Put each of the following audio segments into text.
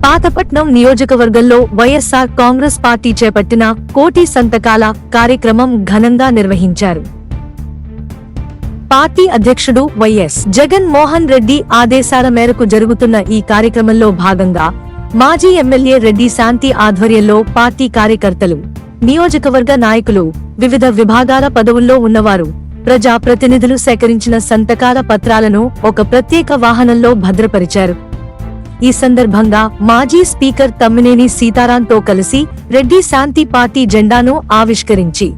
పాతపట్నం నియోజకవర్గంలో వైఎస్ఆర్ కాంగ్రెస్ పార్టీ చేపట్టిన కోటి సంతకాల కార్యక్రమం ఘనంగా నిర్వహించారు. పార్టీ అధ్యక్షుడు వైఎస్ జగన్ మోహన్ రెడ్డి ఆదేశాల మేరకు జరుగుతున్న ఈ కార్యక్రమంలో భాగంగా మాజీ ఎమ్మెల్యే రెడ్డి శాంతి ఆధ్వర్యంలో పార్టీ కార్యకర్తలు, నియోజకవర్గ నాయకులు, వివిధ విభాగాల పదవుల్లో ఉన్నవారు, ప్రజా ప్రతినిధులు సేకరించిన సంతకాల పత్రాలను ఒక ప్రత్యేక వాహనంలో భద్రపరిచారు. ఈ సందర్భంగా మాజీ స్పీకర్ తమ్మినేని సీతారాంతో కలిసి రెడ్డి శాంతి పార్టీ జెండాను ఆవిష్కరించి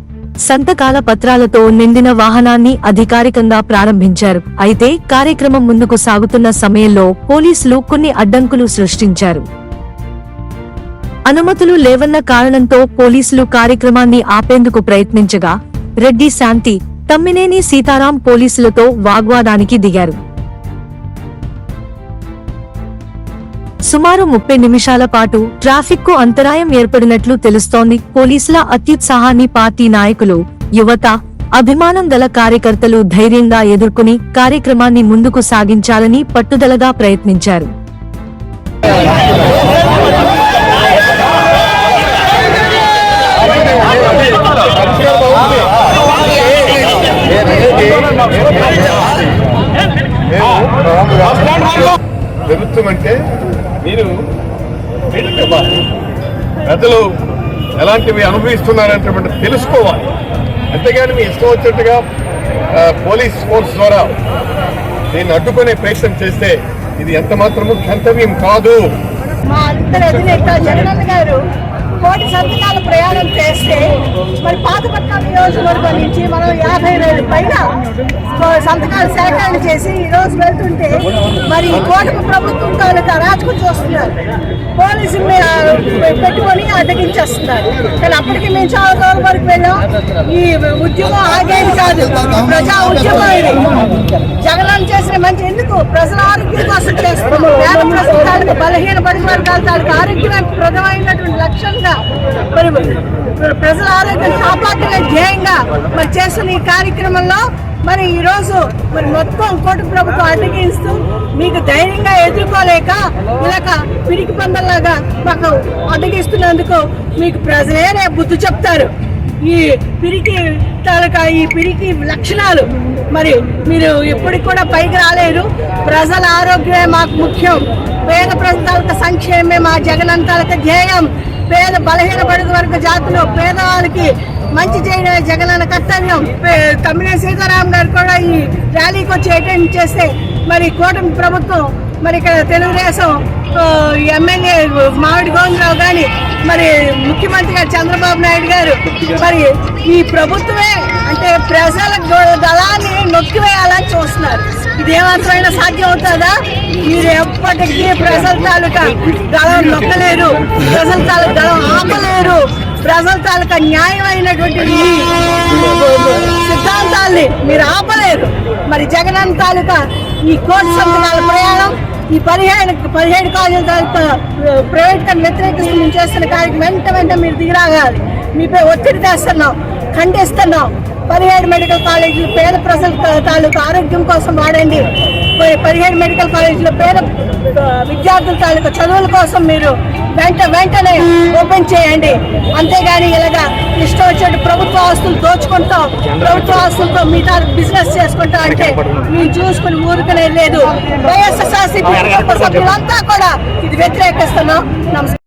సంతకాల పత్రాలతో నిండిన వాహనాన్ని అధికారికంగా ప్రారంభించారు. అయితే కార్యక్రమం ముందుకు సాగుతున్న సమయంలో పోలీసులు కొన్ని అడ్డంకులు సృష్టించారు. అనుమతులు లేవన్న కారణంతో పోలీసులు కార్యక్రమాన్ని ఆపేందుకు ప్రయత్నించగా రెడ్డి శాంతి, తమ్మినేని సీతారాం పోలీసులతో వాగ్వాదానికి దిగారు. సుమారు 30 నిమిషాల పాటు ట్రాఫిక్ కు అంతరాయం ఏర్పడినట్లు తెలుస్తోంది. పోలీసుల అత్యుత్సాహాన్ని పార్టీ నాయకులు, యువత, అభిమానం గల కార్యకర్తలు ధైర్యంగా ఎదుర్కొని కార్యక్రమాన్ని ముందుకు సాగించాలని పట్టుదలగా ప్రయత్నించారు. ప్రభుత్వమంటే మీరు ప్రజలు ఎలాంటివి అనుభవిస్తున్నారంటే తెలుసుకోవాలి. అంతేగాని మీ ఇష్టం వచ్చినట్టుగా పోలీస్ ఫోర్స్ ద్వారా దీన్ని అడ్డుకునే ప్రయత్నం చేస్తే ఇది ఎంత మాత్రము క్షంతవ్యం కాదు. మా అందరి అధినేత జగన్ గారు కోటి సంతకాల ప్రయాణం చేస్తే మరి పాతపట్నం నియోజకవర్గం నుంచి మనం 52 పైన సంతకాలు సేకరణ చేసి ఈ రోజు వెళ్తుంటే మరి కోటమి ప్రభుత్వం తాలూకా అరాచకం చూస్తున్నారు. పోలీసులు పెట్టుకొని అడ్డగించేస్తున్నారు. కానీ అప్పటికి మేము చాలా దూరం వరకు వెళ్ళాం. ఈ ఉద్యమం ఆగేది కాదు, ప్రజా ఉద్యమం ఇది. జగన్ చేసిన మంచి ఎందుకు ప్రజల ఆరోగ్యం కోసం చేస్తున్నాం. పేద ప్రజల తాలూకా బలహీన బడుగు వర్గాల తాలూకా ఆరోగ్యం ప్రధానమైనటువంటి లక్ష్యంగా మరి ప్రజల ఆరోగ్యం కాపాడటమే ధ్యేయంగా మరి చేస్తున్న ఈ కార్యక్రమంలో మరి ఈ రోజు మరి మొత్తం కోటి ప్రభుత్వం అడ్డగిస్తూ మీకు ధైర్యంగా ఎదుర్కోలేక ఇలాగ పిరికి పందల్లాగా మాకు అడ్డగిస్తున్నందుకు మీకు ప్రజలే బుద్ధి చెప్తారు. ఈ పిరికి తాలూకా ఈ పిరికి లక్షణాలు మరి మీరు ఎప్పటికి కూడా పైకి రాలేరు. ప్రజల ఆరోగ్యమే మాకు ముఖ్యం. పేద ప్రజల తాలూకా సంక్షేమమే మా జగన్ తాలూకా ధ్యేయం. పేద బలహీన బడుగు వర్గ జాతులు పేదవాళ్ళకి మంచి చేయడమే జగనన్న కర్తవ్యం. తమ్మినేని సీతారాం గారు కూడా ఈ ర్యాలీకి వచ్చి అటెండ్ చేస్తే మరి కూటమి ప్రభుత్వం మరి ఇక్కడ తెలుగుదేశం ఎమ్మెల్యే మామిడి గోవిందరావు గాని మరి ముఖ్యమంత్రి గారు చంద్రబాబు నాయుడు గారు మరి ఈ ప్రభుత్వమే అంటే ప్రజల దళాన్ని నొక్కివేయాలని చూస్తున్నారు. ఇదేమాత్రమైనా సాధ్యం అవుతుందా? మీరు ఎప్పటికీ ప్రజల తాలూకా దళం నొక్కలేరు, ప్రజల తాలూకా దళం ఆపలేరు. ప్రజల తాలూకా న్యాయమైనటువంటి సిద్ధాంతాల్ని మీరు ఆపలేరు. మరి జగన్ తాలూకా ఈ కోటి సంతకాల ప్రయాణం ఈ 17 కాలేజీల తాలూకా ప్రైవేట్ కానీ వ్యతిరేకిస్తూ మేము చేస్తున్న కార్యక్రమం వెంట మీరు దిగిరాగాలి. మీపై ఒత్తిడి తెస్తున్నాం, ఖండిస్తున్నాం. 17 మెడికల్ కాలేజీలు పేద ప్రజల తాలూకా ఆరోగ్యం కోసం వాడండి. 17 మెడికల్ కాలేజీలో పేద విద్యార్థుల తాలూకా చదువుల కోసం మీరు వెంటనే ఓపెన్ చేయండి. అంతేగాని ఇలాగా ఇష్టం వచ్చినట్టు ప్రభుత్వ ఆస్తులు దోచుకుంటాం, ప్రభుత్వ ఆస్తులతో మీ తాలూకు బిజినెస్ చేసుకుంటాం అంటే మేము చూసుకుని ఊరుకునే లేదు. వైఎస్ఆర్సీపీ సభ్యులంతా కూడా ఇది వ్యతిరేకిస్తున్నాం. నమస్కారం.